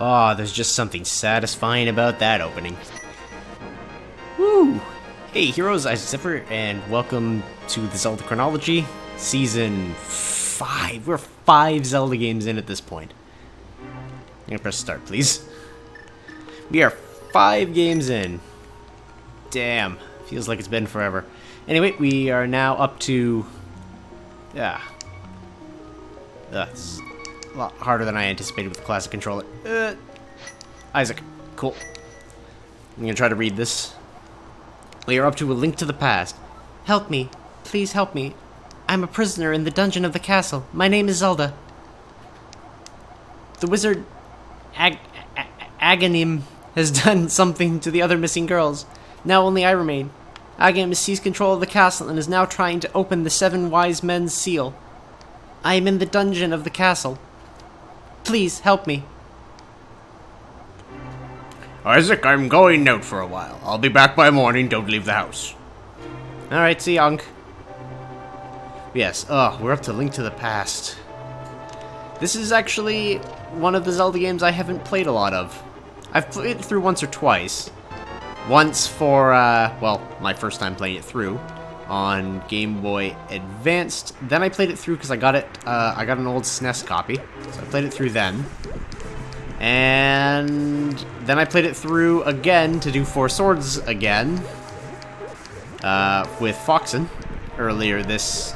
Oh, there's just something satisfying about that opening. Woo! Hey heroes, I'm Zephyr, and welcome to the Zelda Chronology, Season 5. We're 5 Zelda games in at this point. I'm gonna press start, please. We are 5 games in. Damn, feels like it's been forever. Anyway, we are now up to... this is a lot harder than I anticipated with the classic controller. Isaac, cool. I'm gonna try to read this. We are up to A Link to the Past. Help me. Please help me. I'm a prisoner in the dungeon of the castle. My name is Zelda. The wizard Agahnim has done something to the other missing girls. Now only I remain. Agahnim has seized control of the castle and is now trying to open the 7 wise men's seal. I am in the dungeon of the castle. Please help me. Isaac, I'm going out for a while. I'll be back by morning. Don't leave the house. Alright, see you, Unc. Yes, we're up to Link to the Past. This is actually one of the Zelda games I haven't played a lot of. I've played it through once or twice. Once for, well, my first time playing it through on Game Boy Advanced. Then I played it through because I got an old SNES copy. So I played it through then. And then I played it through again to do 4 Swords again. With Foxen earlier this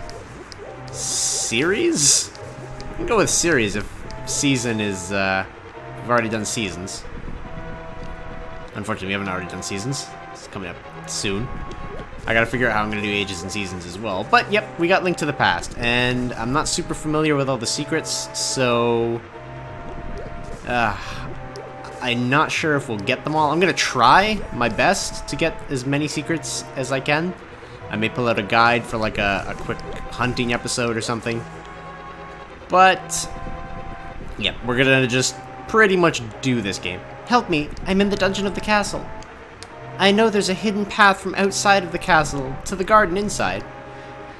series? I can go with series if season is, we've already done seasons. Unfortunately, we haven't already done seasons. It's coming up soon. I gotta figure out how I'm gonna do ages and seasons as well. But, yep, we got Link to the Past. And I'm not super familiar with all the secrets, so... I'm not sure if we'll get them all. I'm gonna try my best to get as many secrets as I can. I may pull out a guide for, like, a quick hunting episode or something. But... yeah, we're gonna just pretty much do this game. Help me, I'm in the dungeon of the castle. I know there's a hidden path from outside of the castle to the garden inside.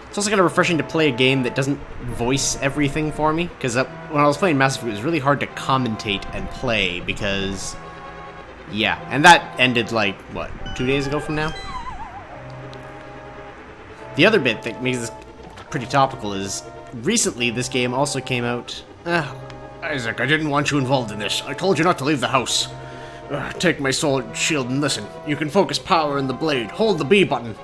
It's also kind of refreshing to play a game that doesn't voice everything for me, because when I was playing Mass Effect, it was really hard to commentate and play, because... yeah, and that ended, like, what, 2 days ago from now? The other bit that makes this pretty topical is, recently this game also came out... Isaac, I didn't want you involved in this. I told you not to leave the house. Take my sword shield and listen. You can focus power in the blade. Hold the B button.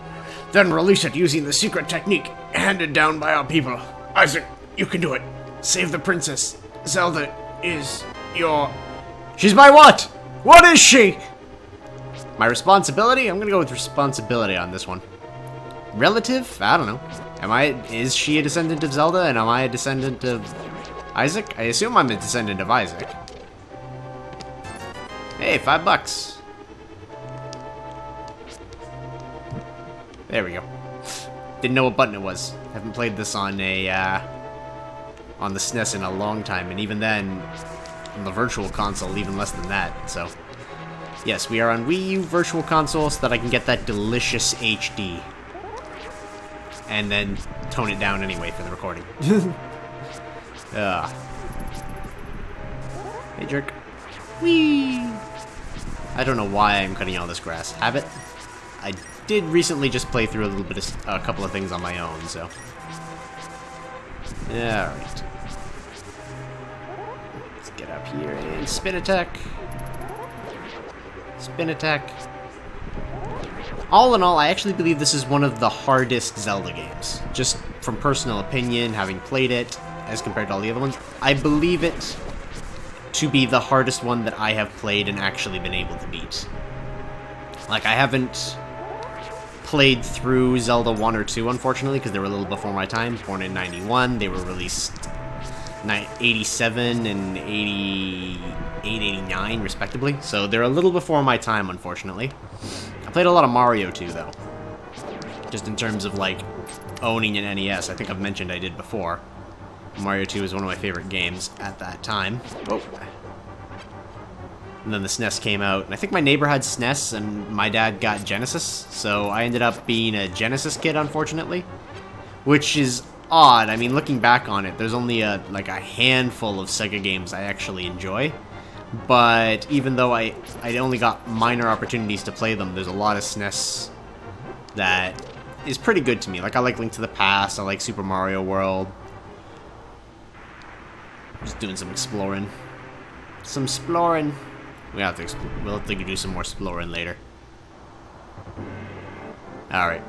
Then release it using the secret technique handed down by our people. Isaac, you can do it. Save the princess. Zelda is your... She's my what? What is she? My responsibility? I'm gonna go with responsibility on this one. Relative? I don't know. Is she a descendant of Zelda and am I a descendant of Isaac? I assume I'm a descendant of Isaac. Hey, $5. There we go. Didn't know what button it was. Haven't played this on the SNES in a long time, and even then, on the Virtual Console, even less than that, so... yes, we are on Wii U Virtual Console so that I can get that delicious HD. And then tone it down anyway for the recording. Hey, jerk. Whee! I don't know why I'm cutting all this grass. Habit? I did recently just play through a couple of things on my own, so... alright. Let's get up here and spin attack. Spin attack. All in all, I actually believe this is one of the hardest Zelda games. Just from personal opinion, having played it, as compared to all the other ones. I believe it to be the hardest one that I have played and actually been able to beat. Like, I haven't played through Zelda 1 or 2, unfortunately, because they were a little before my time. Born in 91, they were released 87 and 88, 89, respectively. So they're a little before my time, unfortunately. I played a lot of Mario 2, though. Just in terms of, like, owning an NES. I think I've mentioned I did before. Mario 2 is one of my favorite games at that time. Oh. And then the SNES came out, and I think my neighbor had SNES, and my dad got Genesis, so I ended up being a Genesis kid, unfortunately. Which is odd. I mean, looking back on it, there's only like a handful of Sega games I actually enjoy. But even though I only got minor opportunities to play them, there's a lot of SNES that is pretty good to me. Like, I like Link to the Past, I like Super Mario World. Just doing some exploring. Some exploring. We'll have to do some more exploring later. Alright.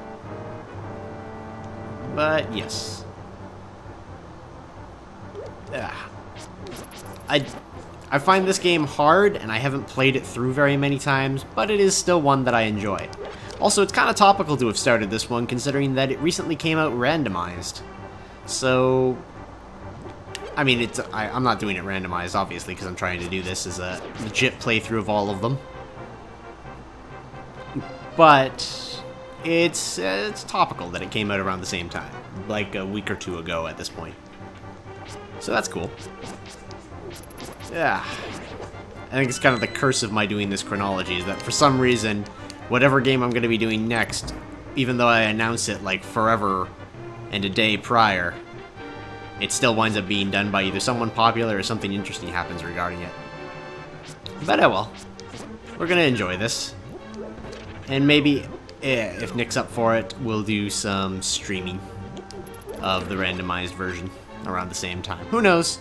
But, yes. I find this game hard, and I haven't played it through very many times, but it is still one that I enjoy. Also, it's kind of topical to have started this one, considering that it recently came out randomized. So, I mean, I'm not doing it randomized, obviously, because I'm trying to do this as a legit playthrough of all of them. But it's topical that it came out around the same time, like a week or two ago at this point. So that's cool. Yeah. I think it's kind of the curse of my doing this chronology, is that for some reason, whatever game I'm going to be doing next, even though I announce it like forever and a day prior, it still winds up being done by either someone popular or something interesting happens regarding it. But oh well. We're going to enjoy this. And maybe, if Nick's up for it, we'll do some streaming of the randomized version around the same time. Who knows?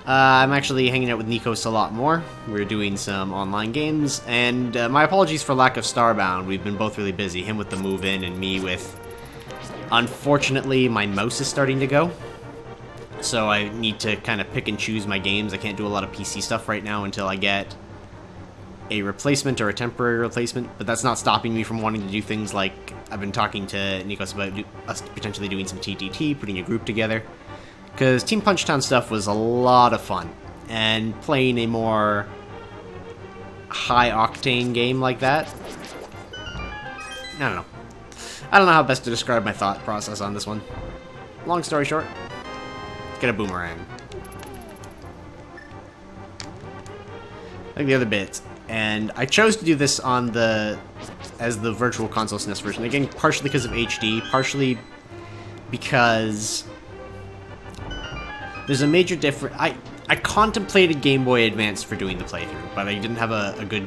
I'm actually hanging out with Nikos a lot more. We're doing some online games, and my apologies for lack of Starbound. We've been both really busy, him with the move-in and me with... Unfortunately, my mouse is starting to go, so I need to kind of pick and choose my games. I can't do a lot of PC stuff right now until I get a replacement or a temporary replacement, but that's not stopping me from wanting to do things like... I've been talking to Nikos about us potentially doing some TTT, putting a group together. Because Team Punch-Town stuff was a lot of fun, and playing a more high-octane game like that, I don't know. I don't know how best to describe my thought process on this one. Long story short, let's get a boomerang. Like the other bits, and I chose to do this on as the Virtual Console SNES version. Again, partially because of HD, partially because... There's a major difference. I contemplated Game Boy Advance for doing the playthrough, but I didn't have a good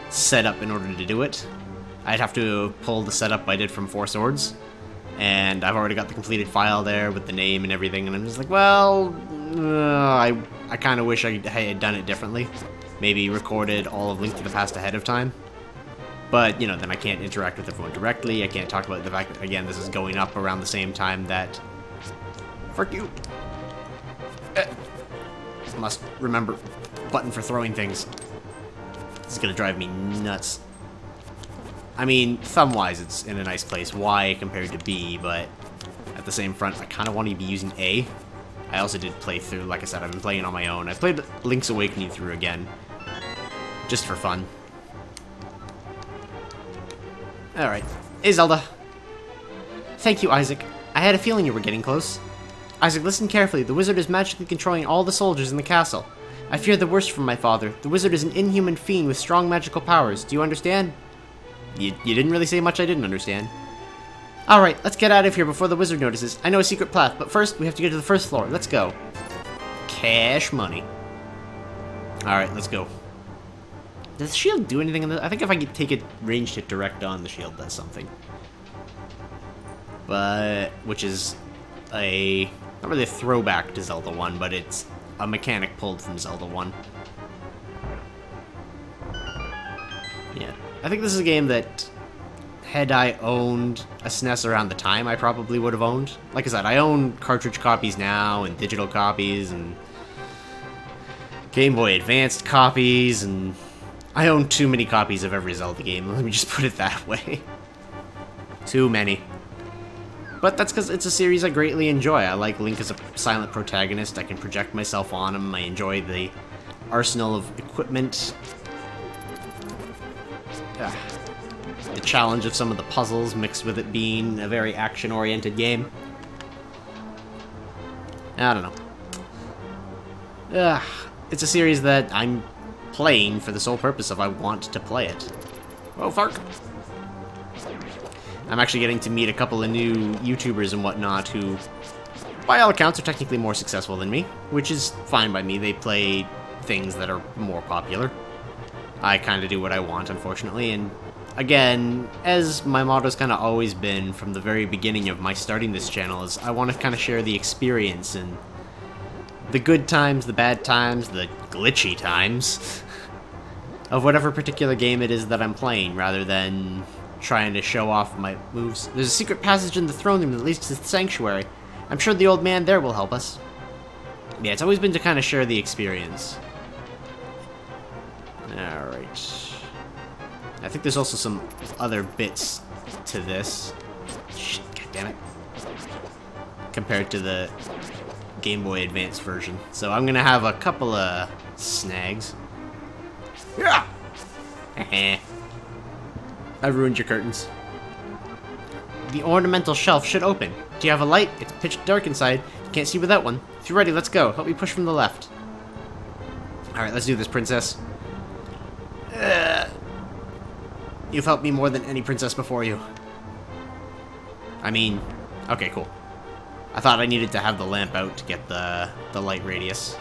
setup in order to do it. I'd have to pull the setup I did from Four Swords, and I've already got the completed file there with the name and everything, and I'm just like, well, I kind of wish I had done it differently. Maybe recorded all of Link to the Past ahead of time. But, you know, then I can't interact with everyone directly. I can't talk about the fact that, again, this is going up around the same time that... Frick you! Must remember button for throwing things. This is gonna drive me nuts. I mean, thumb-wise, it's in a nice place. Y compared to B, but at the same front, I kind of want to be using A. I also did play through, like I said, I've been playing on my own. I played Link's Awakening through again, just for fun. Alright. Hey, Zelda. Thank you, Isaac. I had a feeling you were getting close. Isaac, listen carefully. The wizard is magically controlling all the soldiers in the castle. I fear the worst from my father. The wizard is an inhuman fiend with strong magical powers. Do you understand? You didn't really say much I didn't understand. Alright, let's get out of here before the wizard notices. I know a secret path, but first we have to get to the first floor. Let's go. Cash money. Alright, let's go. Does the shield do anything in this? I think if I take a ranged hit direct on, the shield does something. But, which is a... not really a throwback to Zelda 1, but it's a mechanic pulled from Zelda 1. Yeah. I think this is a game that, had I owned a SNES around the time, I probably would have owned. Like I said, I own cartridge copies now, and digital copies, and Game Boy Advanced copies, and I own too many copies of every Zelda game. Let me just put it that way. Too many. But that's because it's a series I greatly enjoy. I like Link as a silent protagonist. I can project myself on him. I enjoy the arsenal of equipment. The challenge of some of the puzzles mixed with it being a very action-oriented game. I don't know. It's a series that I'm playing for the sole purpose of I want to play it. Oh, fuck. I'm actually getting to meet a couple of new YouTubers and whatnot who, by all accounts, are technically more successful than me, which is fine by me. They play things that are more popular. I kind of do what I want, unfortunately, and again, as my motto's kind of always been from the very beginning of my starting this channel, is I want to kind of share the experience and the good times, the bad times, the glitchy times of whatever particular game it is that I'm playing, rather than trying to show off my moves. There's a secret passage in the throne room that leads to the sanctuary. I'm sure the old man there will help us. Yeah, it's always been to kind of share the experience. Alright. I think there's also some other bits to this. Shit, goddammit. Compared to the Game Boy Advance version. So I'm gonna have a couple of snags. Yeah! Heh. I ruined your curtains. The ornamental shelf should open. Do you have a light? It's pitch dark inside. You can't see without one. If you're ready, let's go. Help me push from the left. Alright, let's do this, princess. You've helped me more than any princess before you. I mean, okay, cool. I thought I needed to have the lamp out to get the light radius.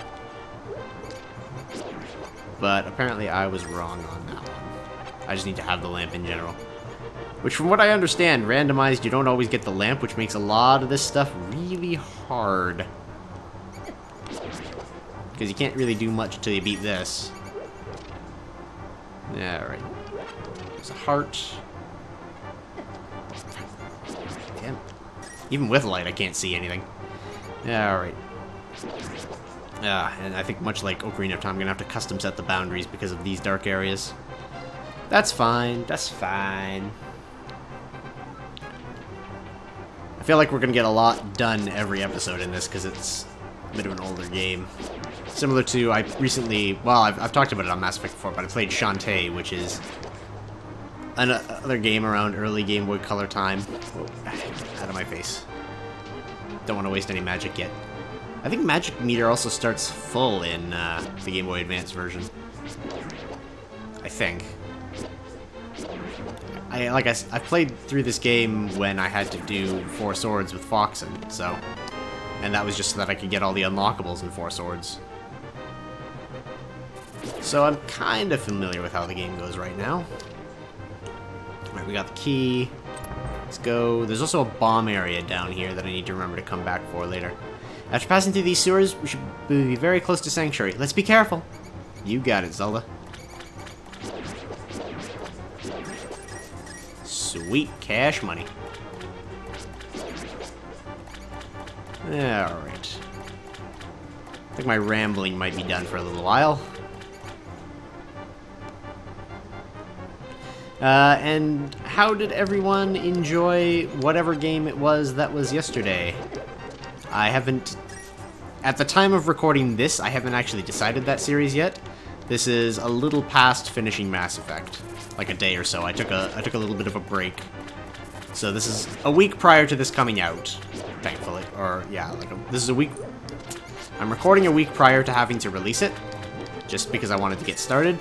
But apparently I was wrong on that one. I just need to have the lamp in general. Which, from what I understand, randomized, you don't always get the lamp, which makes a lot of this stuff really hard. Because you can't really do much until you beat this. Alright. There's a heart. Damn. Even with light, I can't see anything. Alright. And I think much like Ocarina of Time, I'm going to have to custom set the boundaries because of these dark areas. That's fine. That's fine. I feel like we're going to get a lot done every episode in this because it's a bit of an older game. Similar to, I recently, well, I've talked about it on Mass Effect before, but I played Shantae, which is another game around early Game Boy Color time. Whoa, out of my face. Don't want to waste any magic yet. I think magic meter also starts full in the Game Boy Advance version. I think. I played through this game when I had to do 4 Swords with Foxen, so... And that was just so that I could get all the unlockables in 4 Swords. So I'm kind of familiar with how the game goes right now. Alright, we got the key. Let's go. There's also a bomb area down here that I need to remember to come back for later. After passing through these sewers, we should be very close to Sanctuary. Let's be careful. You got it, Zelda. Sweet cash money. Alright. I think my rambling might be done for a little while. And how did everyone enjoy whatever game it was that was yesterday? I haven't... At the time of recording this, I haven't actually decided that series yet. This is a little past finishing Mass Effect. Like a day or so. I took a little bit of a break. So this is a week prior to this coming out, thankfully. Or, yeah, this is a week... I'm recording a week prior to having to release it, just because I wanted to get started,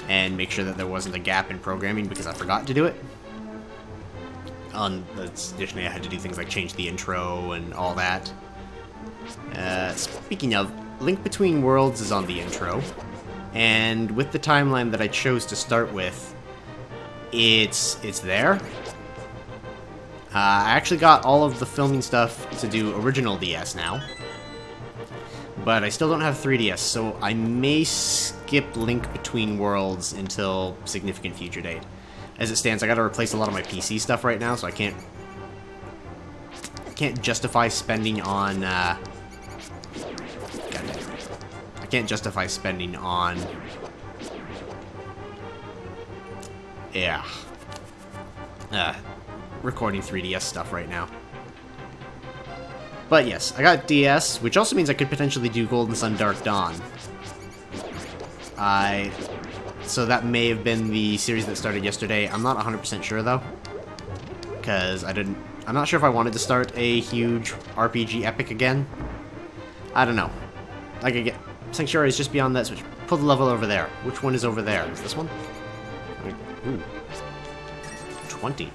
and make sure that there wasn't a gap in programming because I forgot to do it. Additionally, I had to do things like change the intro and all that. Speaking of, Link Between Worlds is on the intro, and with the timeline that I chose to start with, it's there. I actually got all of the filming stuff to do original DS now, but I still don't have 3DS, so I may skip Link Between Worlds until significant future date. As it stands, I gotta replace a lot of my PC stuff right now, so I can't justify spending on, I can't justify spending on, yeah, recording 3DS stuff right now. But yes, I got DS, which also means I could potentially do Golden Sun Dark Dawn. So that may have been the series that started yesterday. I'm not 100% sure though, because I'm not sure if I wanted to start a huge RPG epic again. I don't know. Like again, Sanctuary is just beyond that switch. Pull the level over there. Which one is over there? Is this one? Ooh. 20.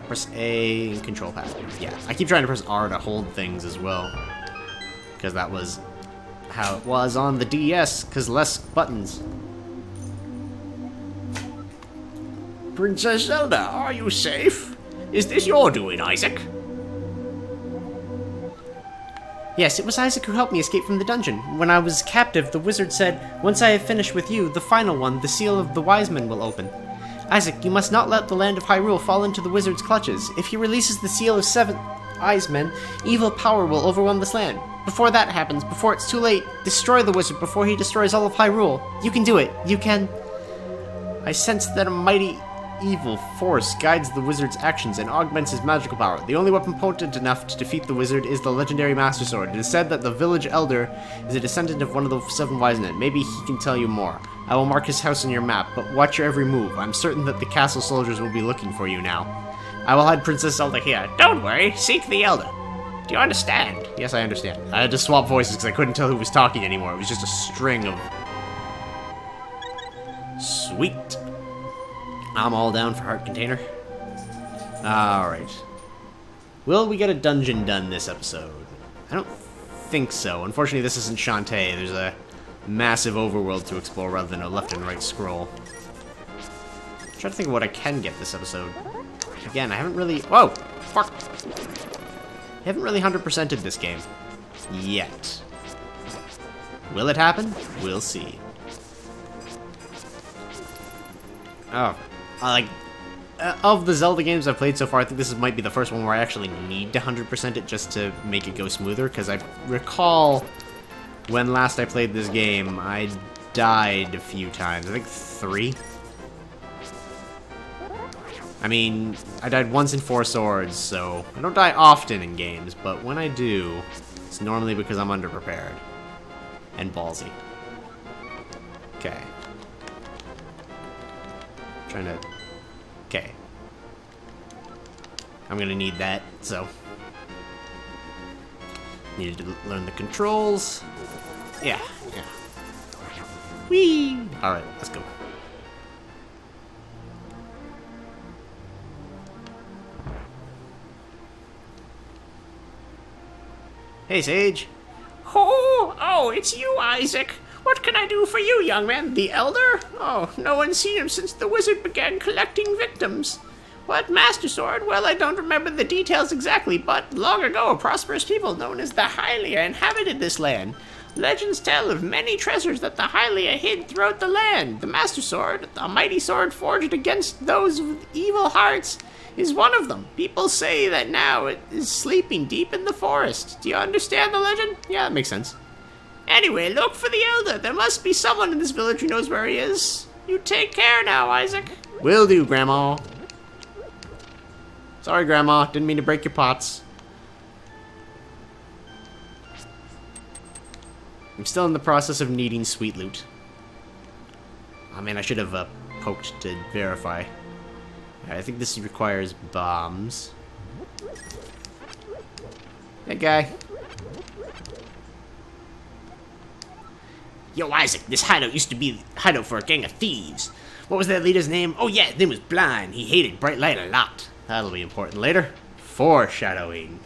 Press A and control pad. Yeah, I keep trying to press R to hold things as well, because that was how it was on the DS, because less buttons. Princess Zelda, are you safe? Is this your doing, Isaac? Yes, it was Isaac who helped me escape from the dungeon. When I was captive, the wizard said, "Once I have finished with you, the final one, the Seal of the Wise Men, will open." Isaac, you must not let the land of Hyrule fall into the wizard's clutches. If he releases the Seal of 7 Wise Men, evil power will overwhelm this land. Before that happens, before it's too late, destroy the wizard before he destroys all of Hyrule. You can do it. You can... I sense that a mighty evil force guides the wizard's actions and augments his magical power. The only weapon potent enough to defeat the wizard is the legendary Master Sword. It is said that the village elder is a descendant of one of the 7 wise men. Maybe he can tell you more. I will mark his house on your map, but watch your every move. I'm certain that the castle soldiers will be looking for you now. I will hide Princess Zelda here. Don't worry, seek the elder. Do you understand? Yes, I understand. I had to swap voices because I couldn't tell who was talking anymore. It was just a string of... Sweet. I'm all down for heart container. Alright. Will we get a dungeon done this episode? I don't think so. Unfortunately, this isn't Shantae. There's a massive overworld to explore rather than a left and right scroll. I'm trying to think of what I can get this episode. Again, I haven't really... Whoa! Fuck! I haven't really 100%ed this game. Yet. Will it happen? We'll see. Oh. Of the Zelda games I've played so far, I think this might be the first one where I actually need to 100% it just to make it go smoother, because I recall when last I played this game, I died a few times. I think 3. I mean, I died once in 4 Swords, so I don't die often in games, but when I do, it's normally because I'm underprepared. And ballsy. Okay. Trying to... Okay. I'm gonna need that, so... Needed to learn the controls. Yeah. Whee! Alright, let's go. Hey, Sage. Oh, it's you, Isaac. What can I do for you, young man? The Elder? Oh, no one's seen him since the wizard began collecting victims. What Master Sword? Well, I don't remember the details exactly, but long ago a prosperous people known as the Hylia inhabited this land. Legends tell of many treasures that the Hylia hid throughout the land. The Master Sword, a mighty sword forged against those with evil hearts, is one of them. People say that now it is sleeping deep in the forest. Do you understand the legend? Yeah, that makes sense. Anyway, look for the Elder. There must be someone in this village who knows where he is. You take care now, Isaac. Will do, Grandma. Sorry, Grandma. Didn't mean to break your pots. I'm still in the process of needing sweet loot. I mean, I should have poked to verify. I think this requires bombs. Hey, guy. Yo, Isaac, this hideout used to be a hideout for a gang of thieves. What was their leader's name? Oh, yeah, his name was Blind. He hated bright light a lot. That'll be important later. Foreshadowing.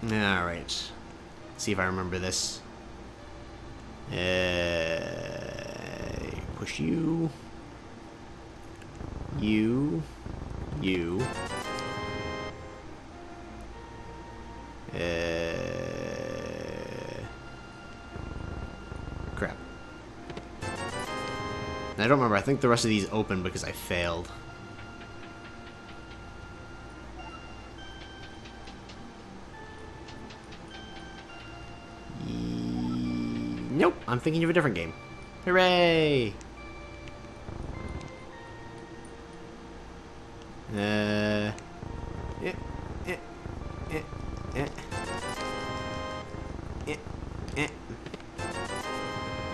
Alright. See if I remember this. Push you. You. Crap. I don't remember. I think the rest of these open because I failed. Nope. I'm thinking of a different game. Hooray!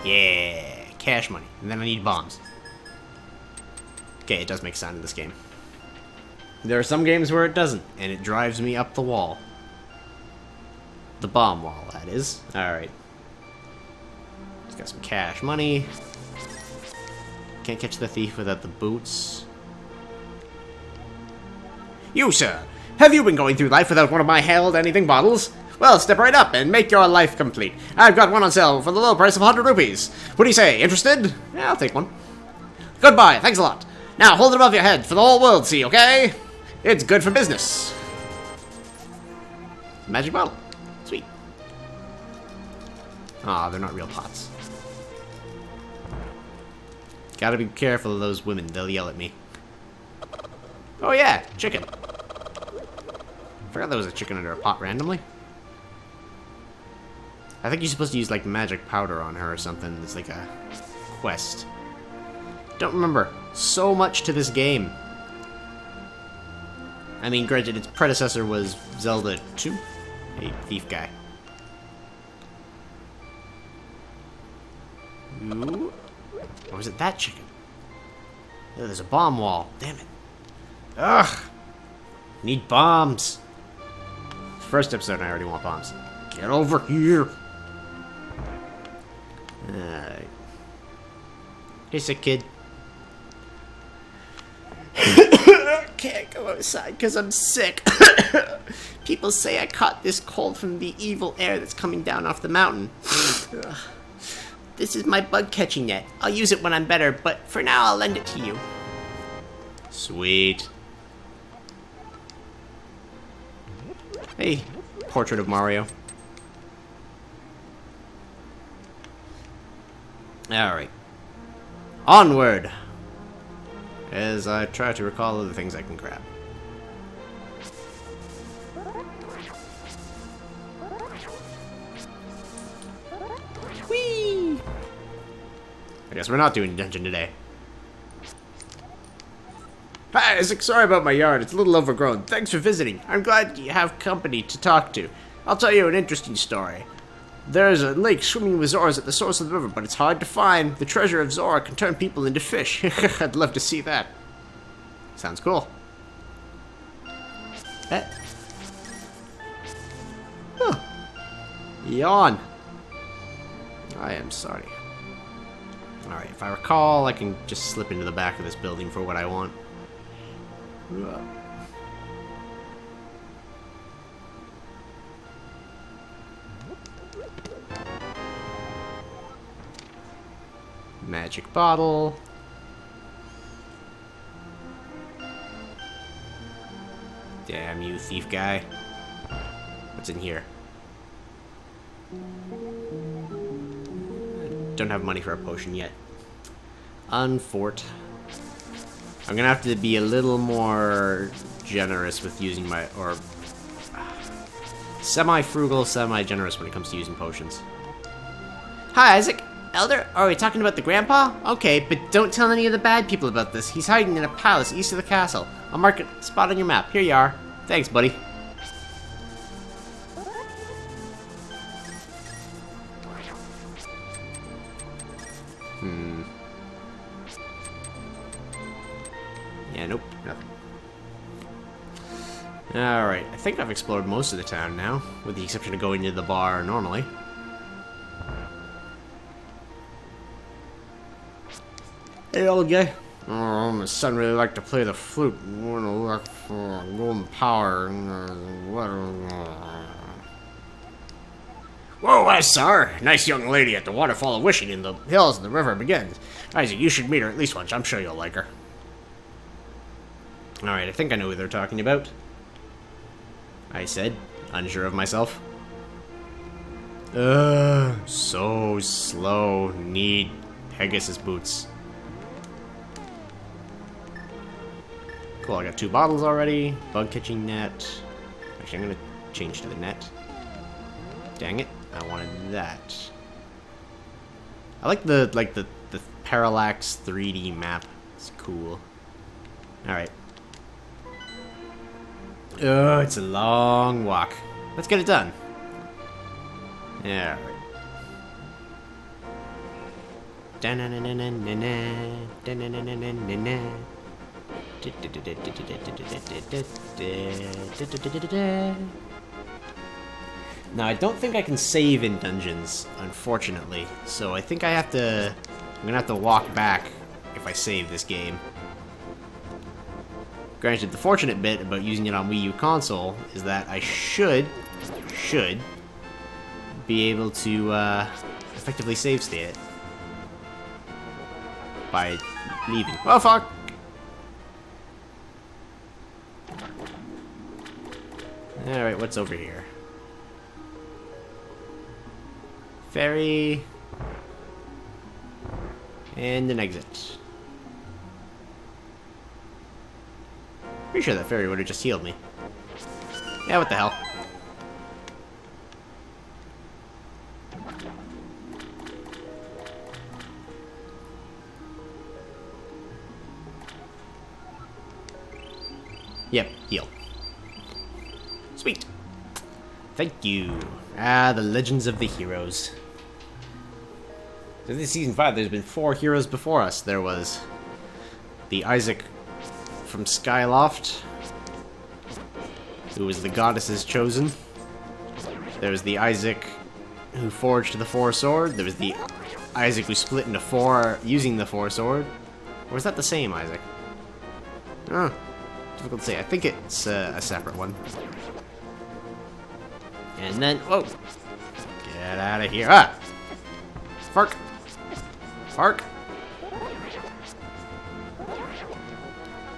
Yeah, cash money. And then I need bombs. Okay, it does make sound in this game. There are some games where it doesn't, and it drives me up the wall. The bomb wall, that is. Alright. Just got some cash money. Can't catch the thief without the boots. You, sir, have you been going through life without one of my held anything bottles? Well, step right up and make your life complete. I've got one on sale for the low price of 100 rupees. What do you say? Interested? Yeah, I'll take one. Goodbye. Thanks a lot. Now, hold it above your head for the whole world to see, okay? It's good for business. Magic bottle. Sweet. Aw, they're not real pots. Gotta be careful of those women. They'll yell at me. Oh yeah, chicken. Forgot there was a chicken under a pot randomly. I think you're supposed to use like magic powder on her or something. It's like a quest. Don't remember so much to this game. I mean, granted, its predecessor was Zelda 2, a thief guy. Ooh. Or was it that chicken? Oh, there's a bomb wall. Damn it. Ugh. Need bombs. First episode, I already want bombs. Get over here. Alright. Hey, sick kid. I can't go outside because I'm sick. People say I caught this cold from the evil air that's coming down off the mountain. This is my bug catching net. I'll use it when I'm better, but for now I'll lend it to you. Sweet. Hey, portrait of Mario. Alright. Onward! As I try to recall other things I can grab. Whee! I guess we're not doing dungeon today. Hi, Isaac. Sorry about my yard. It's a little overgrown. Thanks for visiting. I'm glad you have company to talk to. I'll tell you an interesting story. There's a lake swimming with Zoras at the source of the river, but it's hard to find. The treasure of Zora can turn people into fish. I'd love to see that. Sounds cool. Eh. Huh. Yawn. I am sorry. Alright, if I recall, I can just slip into the back of this building for what I want. Magic bottle. Damn you, thief guy. What's in here? Don't have money for a potion yet. Unfort. I'm gonna have to be a little more generous with using my, or semi-frugal, semi-generous when it comes to using potions. Hi, Isaac. Elder? Are we talking about the grandpa? Okay, but don't tell any of the bad people about this. He's hiding in a palace east of the castle. I'll mark it spot on your map. Here you are. Thanks, buddy. Yeah, nope, nothing. Alright, I think I've explored most of the town now, with the exception of going to the bar normally. Hey, old guy. Oh, my son really liked to play the flute. Want to look for golden power. Whoa, sir! Nice young lady at the Waterfall of Wishing in the hills and the river begins. Isaac, you should meet her at least once. I'm sure you'll like her. Alright, I think I know who they're talking about. I said, unsure of myself. So slow. Need Pegasus boots. Cool, I got 2 bottles already. Bug catching net. Actually, I'm gonna change to the net. Dang it, I wanted that. I like the parallax 3D map. It's cool. Alright. Oh, it's a long walk. Let's get it done. Yeah, alright. Now, I don't think I can save in dungeons, unfortunately. So I think I'm gonna have to walk back if I save this game. Granted, the fortunate bit about using it on Wii U console is that I should should be able to effectively save state it by leaving. Oh fuck! Alright, what's over here? Ferry. And an exit. Pretty sure that ferry would have just healed me. Yeah, what the hell? Yep, heal. Sweet. Thank you. Ah, the legends of the heroes. So this season 5, there's been 4 heroes before us. There was the Isaac from Skyloft, who was the goddess's chosen. There was the Isaac who forged the 4 sword. There was the Isaac who split into 4 using the 4 sword. Or is that the same Isaac? Oh, difficult to say. I think it's a separate one. And then, whoa! Get out of here! Ah! Fark! Fark!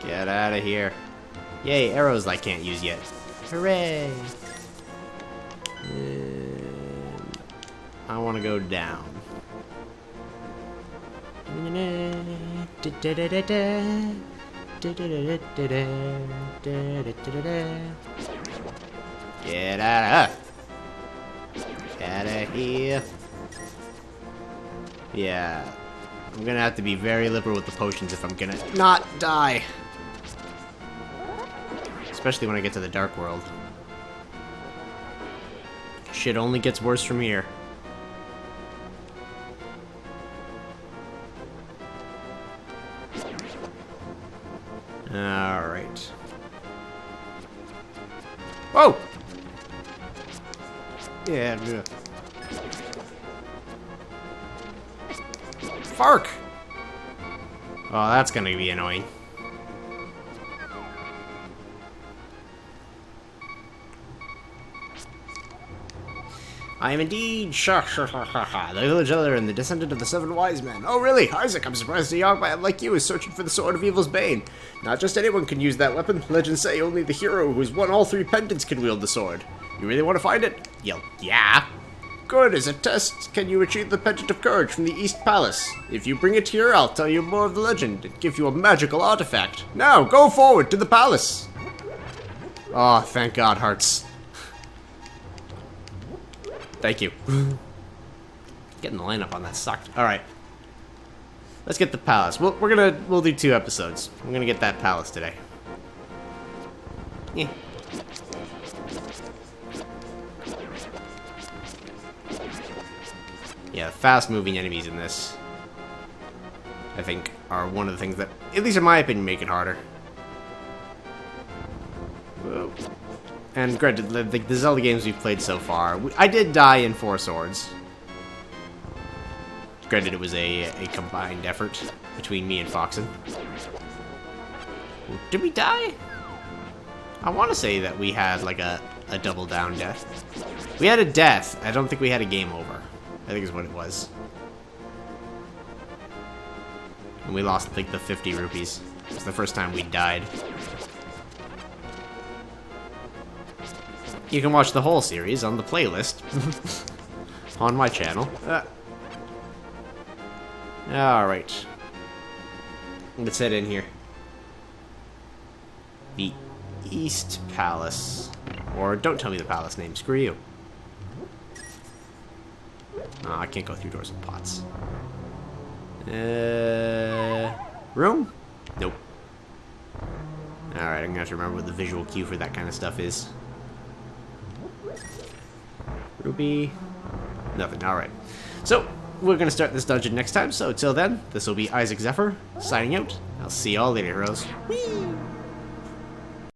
Get out of here! Yay! Arrows I can't use yet. Hooray! And I want to go down. Get out of here. Yeah. I'm gonna have to be very liberal with the potions if I'm gonna not die. Especially when I get to the Dark World. Shit only gets worse from here. Alright. Whoa! Yeah, yeah. Fark! Oh, that's gonna be annoying. I am indeed the village elder and the descendant of the 7 wise men. Oh really? Isaac, I'm surprised a young man like you is searching for the sword of evil's bane. Not just anyone can use that weapon. Legends say only the hero who has won all 3 pendants can wield the sword. You really want to find it? Yeah. Good, as a test, can you retrieve the Pendant of Courage from the East Palace? If you bring it here, I'll tell you more of the legend and give you a magical artifact. Now, go forward to the palace! Oh, thank God, hearts. Thank you. Getting the lineup on that sucked. Alright. Let's get the palace. We'll do 2 episodes. I'm gonna get that palace today. Yeah. Yeah, fast-moving enemies in this, I think, are one of the things that, at least in my opinion, make it harder. Whoa. And granted, the Zelda games we've played so far, I did die in 4 swords. Granted, it was a combined effort between me and Foxen. Did we die? I want to say that we had, like, a double down death. We had a death. I don't think we had a game over. I think is what it was. And we lost, like, the 50 rupees. It was the first time we died. You can watch the whole series on the playlist. On my channel. Alright. Let's head in here. The East Palace. Or don't tell me the palace name. Screw you. Oh, I can't go through doors with pots. Room? Nope. Alright, I'm gonna have to remember what the visual cue for that kind of stuff is. Ruby. Nothing. Alright. So, we're gonna start this dungeon next time, so till then, this will be Isaac Zephyr, signing out. I'll see y'all later, heroes. Whee!